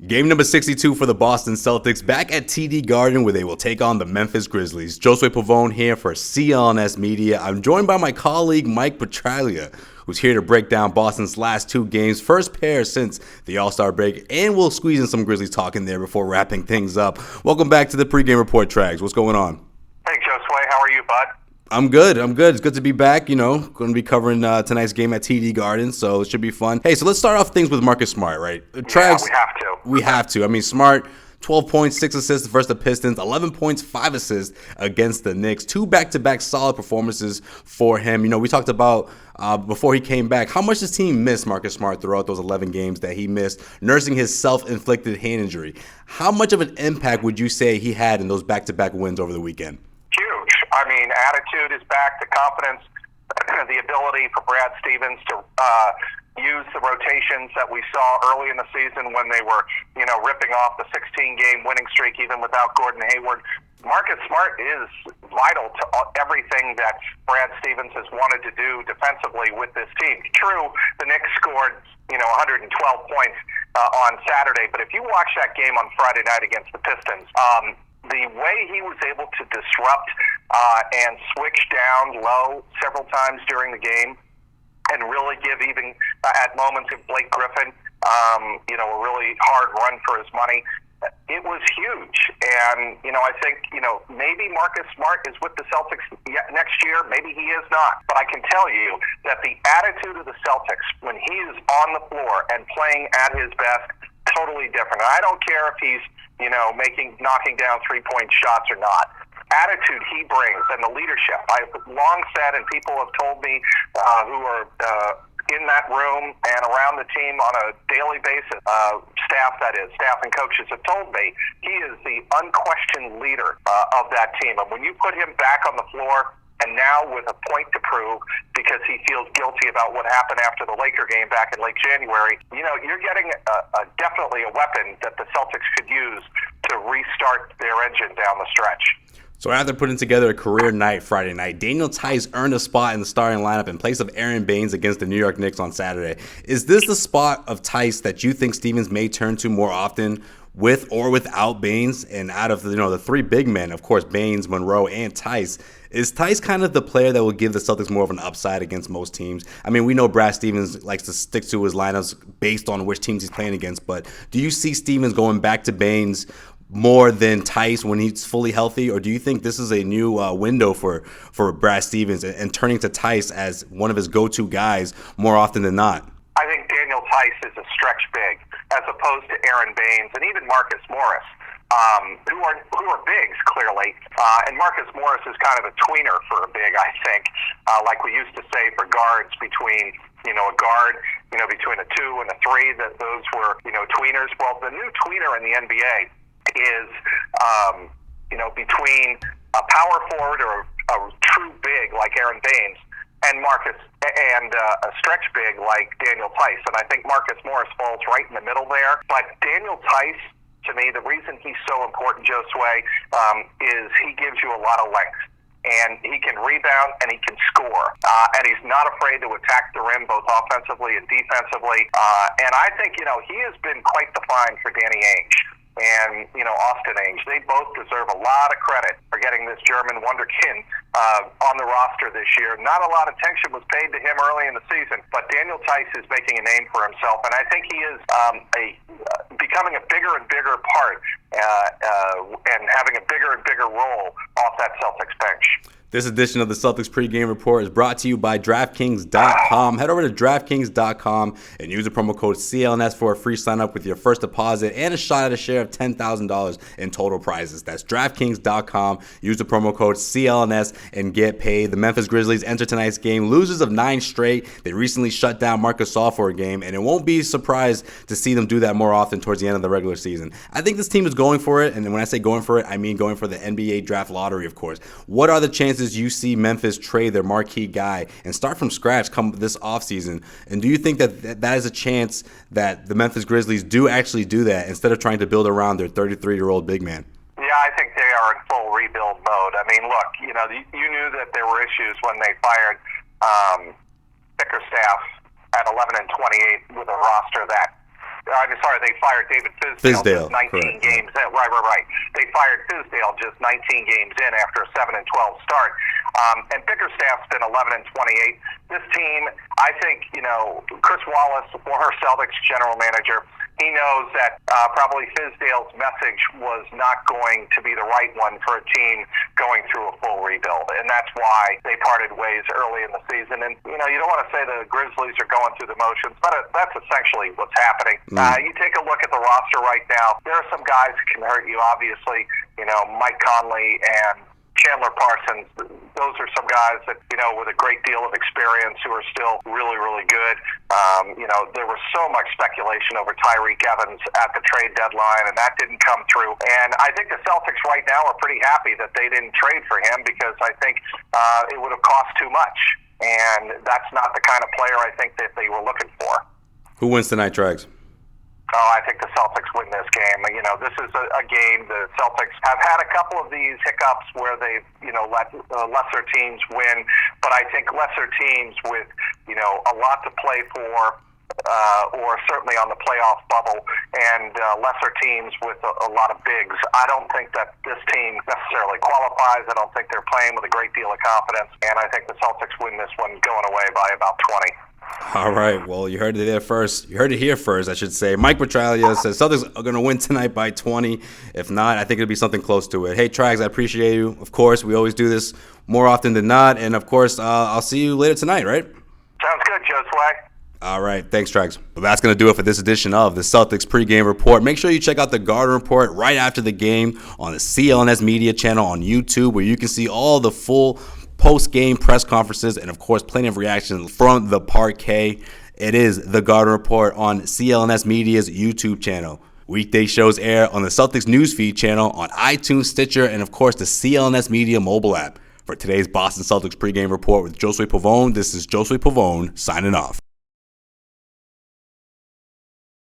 Game number 62 for the Boston Celtics, back at TD Garden where they will take on the Memphis Grizzlies. Josue Pavone here for CLNS Media. I'm joined by my colleague Mike Petraglia, who's here to break down Boston's last two games, first pair since the All-Star break, and we'll squeeze in some Grizzlies talk in there before wrapping things up. Welcome back to the pregame report, Trags. What's going on? Hey, Josue. How are you, bud? I'm good. It's good to be back. Going to be covering tonight's game at TD Garden, so it should be fun. Hey, so let's start off things with Marcus Smart, right? Trags, yeah, we have to. I mean, Smart, 12 points, 6 assists versus the Pistons, 11 points, 5 assists against the Knicks. 2 back-to-back solid performances for him. We talked about before he came back, how much his team missed Marcus Smart throughout those 11 games that he missed, nursing his self-inflicted hand injury. How much of an impact would you say he had in those back-to-back wins over the weekend? Huge. I mean, attitude is back, the confidence, the ability for Brad Stevens to use the rotations that we saw early in the season when they were, ripping off the 16-game winning streak even without Gordon Hayward. Marcus Smart is vital to everything that Brad Stevens has wanted to do defensively with this team. True, the Knicks scored, 112 points on Saturday, but if you watch that game on Friday night against the Pistons, the way he was able to disrupt and switch down low several times during the game and really give even at moments of Blake Griffin, a really hard run for his money, it was huge. And, I think, maybe Marcus Smart is with the Celtics next year. Maybe he is not. But I can tell you that the attitude of the Celtics when he is on the floor and playing at his best, totally different. And I don't care if he's knocking down three-point shots or not. Attitude he brings and the leadership. I've long said, and people have told me who are in that room and around the team on a daily basis, staff and coaches have told me, he is the unquestioned leader of that team. And when you put him back on the floor, and now with a point to prove because he feels guilty about what happened after the Laker game back in late January, you're getting definitely a weapon that the Celtics could use to restart their engine down the stretch. So after putting together a career night Friday night, Daniel Theis earned a spot in the starting lineup in place of Aaron Baines against the New York Knicks on Saturday. Is this the spot of Theis that you think Stevens may turn to more often with or without Baines? And out of the three big men, of course, Baines, Monroe, and Theis, is Theis kind of the player that will give the Celtics more of an upside against most teams? I mean, we know Brad Stevens likes to stick to his lineups based on which teams he's playing against, but do you see Stevens going back to Baines more than Theis when he's fully healthy, or do you think this is a new window for Brad Stevens and turning to Theis as one of his go-to guys more often than not? I think Daniel Theis is a stretch big as opposed to Aaron Baines and even Marcus Morris, who are bigs clearly, and Marcus Morris is kind of a tweener for a big, I think, like we used to say for guards between a guard, between a 2 and a 3, that those were tweeners. Well, the new tweener in the NBA is between a power forward or a true big like Aaron Baines and Marcus and a stretch big like Daniel Theis. And I think Marcus Morris falls right in the middle there. But Daniel Theis, to me, the reason he's so important, Josue, is he gives you a lot of length. And he can rebound and he can score. And he's not afraid to attack the rim both offensively and defensively. And I think, he has been quite the find for Danny Ainge and, Austin Ainge. They both deserve a lot of credit for getting this German wonderkin on the roster this year. Not a lot of attention was paid to him early in the season, but Daniel Theis is making a name for himself, and I think he is becoming a bigger and bigger part and having a bigger and bigger role off that Celtics bench. This edition of the Celtics pregame report is brought to you by DraftKings.com. Head over to DraftKings.com and use the promo code CLNS for a free sign-up with your first deposit and a shot at a share of $10,000 in total prizes. That's DraftKings.com. Use the promo code CLNS and get paid. The Memphis Grizzlies enter tonight's game. Losers of 9 straight. They recently shut down Marc Gasol for a game, and it won't be a surprise to see them do that more often towards the end of the regular season. I think this team is going for it, and when I say going for it, I mean going for the NBA draft lottery, of course. What are the chances you see Memphis trade their marquee guy and start from scratch come this offseason? And do you think that is a chance that the Memphis Grizzlies do actually do that instead of trying to build around their 33-year-old big man? Yeah, I think they are in full rebuild mode. I mean, look, you knew that there were issues when they fired Bickerstaff at 11 and 28 with a roster that I'm sorry, they fired David Fizdale just 19 correct. games in. Right. They fired Fizdale just 19 games in after a 7-12 start. And Bickerstaff's been 11-28. This team, I think, Chris Wallace, former Celtics general manager, he knows that probably Fizdale's message was not going to be the right one for a team going through a full rebuild. And that's why they parted ways early in the season. And, you don't want to say the Grizzlies are going through the motions, but that's essentially what's happening. You take a look at the roster right now. There are some guys who can hurt you, obviously. Mike Conley and Chandler Parsons, those are some guys that, with a great deal of experience who are still really, really good. There was so much speculation over Tyreke Evans at the trade deadline, and that didn't come through. And I think the Celtics right now are pretty happy that they didn't trade for him because I think it would have cost too much. And that's not the kind of player I think that they were looking for. Who wins tonight, Trags? Oh, I think the Celtics win this game. This is a game the Celtics have had a couple of these hiccups where they've, let lesser teams win. But I think lesser teams with, a lot to play for, or certainly on the playoff bubble, and lesser teams with a lot of bigs. I don't think that this team necessarily qualifies. I don't think they're playing with a great deal of confidence. And I think the Celtics win this one going away by about 20. All right, well, you heard it there first. You heard it here first, I should say. Mike Petraglia says Celtics are going to win tonight by 20. If not, I think it'll be something close to it. Hey, Trags, I appreciate you. Of course, we always do this more often than not. And, of course, I'll see you later tonight, right? Sounds good, Josue. All right, thanks, Trags. Well, that's going to do it for this edition of the Celtics pregame report. Make sure you check out the Garden Report right after the game on the CLNS Media channel on YouTube, where you can see all the full post-game press conferences and, of course, plenty of reactions from the parquet. It is the Garden Report on CLNS Media's YouTube channel. Weekday shows air on the Celtics Newsfeed channel on iTunes, Stitcher, and, of course, the CLNS Media mobile app. For today's Boston Celtics pregame report with Josue Pavone, this is Josue Pavone signing off.